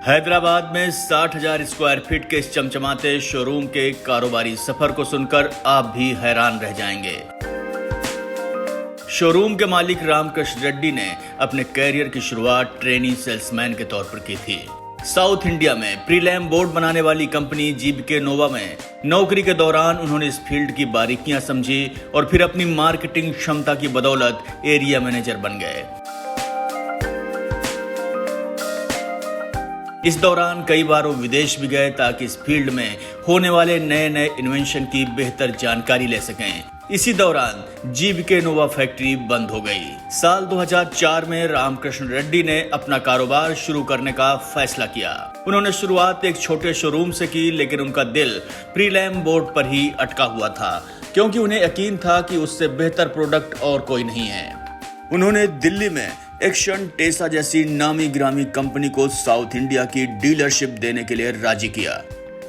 हैदराबाद में 60,000 square feet के इस चमचमाते शोरूम के कारोबारी सफर को सुनकर आप भी हैरान रह जाएंगे। शोरूम के मालिक रामकृष्ण रेड्डी ने अपने कैरियर की शुरुआत ट्रेनी सेल्समैन के तौर पर की थी। साउथ इंडिया में प्रीलैम बोर्ड बनाने वाली कंपनी जीबीके नोवा में नौकरी के दौरान उन्होंने इस फील्ड की बारीकियां समझी और फिर अपनी मार्केटिंग क्षमता की बदौलत एरिया मैनेजर बन गए। इस दौरान कई बार वो विदेश भी गए ताकि इस फील्ड में होने वाले नए नए इन्वेंशन की बेहतर जानकारी ले सकें। इसी दौरान जीबीके नोवा फैक्ट्री बंद हो गई। साल 2004 में रामकृष्ण रेड्डी ने अपना कारोबार शुरू करने का फैसला किया। उन्होंने शुरुआत एक छोटे शोरूम से की, लेकिन उनका दिल प्रीलैम बोर्ड पर ही अटका हुआ था, क्योंकि उन्हें यकीन था कि उससे बेहतर प्रोडक्ट और कोई नहीं है। उन्होंने दिल्ली में एक्शन टेसा जैसी नामी ग्रामी कंपनी को साउथ इंडिया की डीलरशिप देने के लिए राजी किया।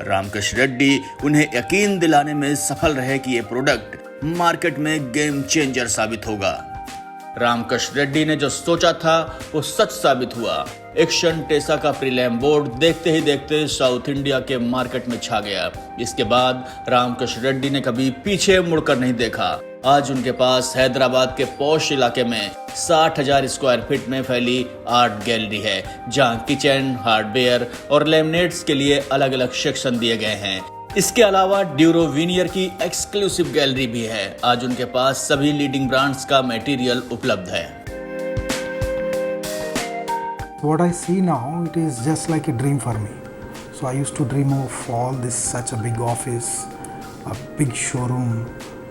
रामकृष्ण रेड्डी उन्हें यकीन दिलाने में सफल रहे कि ये प्रोडक्ट मार्केट में गेम चेंजर साबित होगा। रामकृष्ण रेड्डी ने जो सोचा था वो सच साबित हुआ। एक्शन टेसा का प्रीलैम बोर्ड देखते ही देखते साउथ इंडिया के मार्केट में छा गया। इसके बाद रामकृष्ण रेड्डी ने कभी पीछे मुड़कर नहीं देखा। आज उनके पास हैदराबाद के पॉश इलाके में 60,000 स्क्वायर फीट में फैली आर्ट गैलरी है, जहां किचन, हार्डवेयर और लैमिनेट्स के लिए अलग अलग सेक्शन दिए गए हैं। इसके अलावा ड्यूरो वीनियर की एक्सक्लूसिव गैलरी भी है। आज उनके पास सभी लीडिंग ब्रांड्स का मटेरियल उपलब्ध है। What I see now, it is just like a dream for me. So I used to dream of all this, such a big office, a big showroom.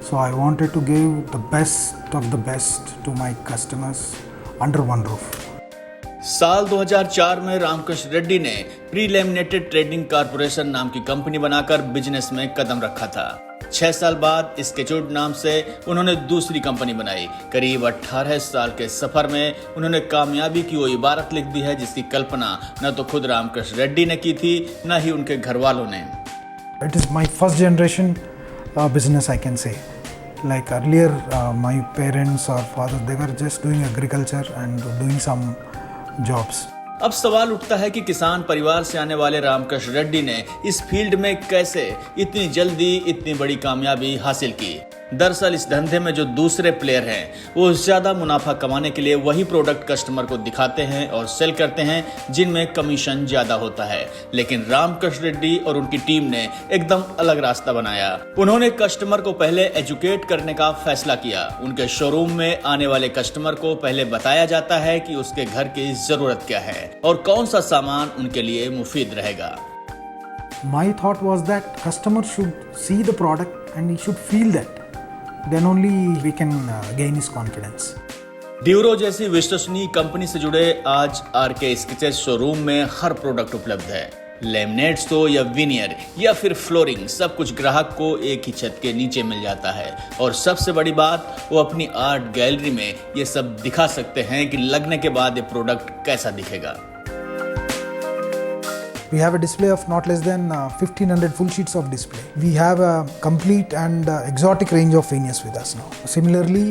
So I wanted to give the best of the best to my customers under one roof. साल 2004 में रामकृष्ण रेड्डी ने प्रीलैमिनेटेड trading corporation नाम की company बनाकर business में कदम रखा था। 6 साल बाद स्केचुड नाम से उन्होंने दूसरी कंपनी बनाई। करीब 18 साल के सफर में उन्होंने कामयाबी की वो इबारत लिख दी है जिसकी कल्पना न तो खुद रामकृष्ण रेड्डी ने की थी, न ही उनके घर वालों ने। It is my first generation business, I can say. Like earlier, my parents or father, they were just doing agriculture and doing some jobs. अब सवाल उठता है कि किसान परिवार से आने वाले रामकृष्ण रेड्डी ने इस फील्ड में कैसे इतनी जल्दी इतनी बड़ी कामयाबी हासिल की। दरअसल इस धंधे में जो दूसरे प्लेयर हैं वो ज्यादा मुनाफा कमाने के लिए वही प्रोडक्ट कस्टमर को दिखाते हैं और सेल करते हैं जिनमें कमीशन ज्यादा होता है। लेकिन रामकृष्ण रेड्डी और उनकी टीम ने एकदम अलग रास्ता बनाया। उन्होंने कस्टमर को पहले एजुकेट करने का फैसला किया। उनके शोरूम में आने वाले कस्टमर को पहले बताया जाता है कि उसके घर की जरूरत क्या है और कौन सा सामान उनके लिए मुफीद रहेगा। My thought was that customer should see the product and he should feel that. Then only we can gain his confidence. Duro जैसी विश्वसनीय कंपनी से जुड़े आज आरके स्केचेस शोरूम में हर प्रोडक्ट उपलब्ध है। लैमिनेट्स हो या विनियर या फिर फ्लोरिंग, सब कुछ ग्राहक को एक ही छत के नीचे मिल जाता है। और सबसे बड़ी बात, वो अपनी आर्ट गैलरी में ये सब दिखा सकते हैं कि लगने के बाद ये प्रोडक्ट कैसा दिखेगा। We have a display of not less than 1500 full sheets of display. We have a complete and exotic range of veneers with us now. Similarly,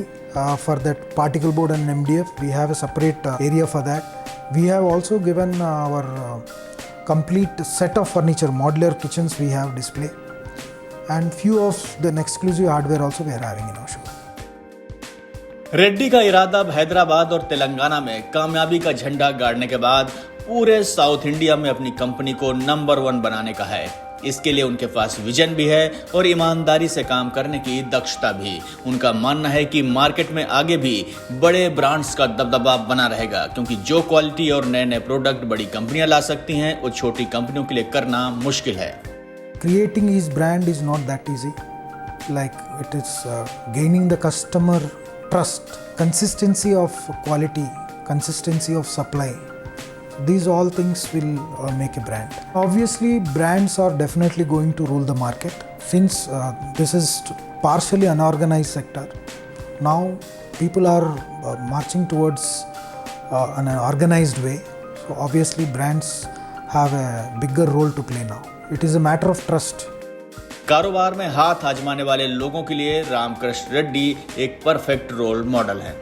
for that particle board and MDF, we have a separate area for that. We have also given our complete set of furniture, modular kitchens we have display, and few of the exclusive hardware also we are having in our showroom. Reddy का इरादा अब हैदराबाद और तेलंगाना में कामयाबी का झंडा गाड़ने के बाद पूरे साउथ इंडिया में अपनी कंपनी को नंबर 1 बनाने का है। इसके लिए उनके पास विजन भी है और ईमानदारी से काम करने की दक्षता भी। उनका मानना है कि मार्केट में आगे भी बड़े ब्रांड्स का दबदबा बना रहेगा, क्योंकि जो क्वालिटी और नए नए प्रोडक्ट बड़ी कंपनियां ला सकती हैं वो छोटी कंपनियों के लिए करना मुश्किल है। Creating his brand is not that easy. Like it is gaining the customer trust, consistency of quality, consistency of supply. These all things will make a brand. Obviously, brands are definitely going to rule the market. Since this is partially unorganized sector, now people are marching towards an organized way. So obviously, brands have a bigger role to play now. It is a matter of trust. कारोबार में हाथ आजमाने वाले लोगों के लिए रामकृष्ण रेड्डी एक perfect role model है।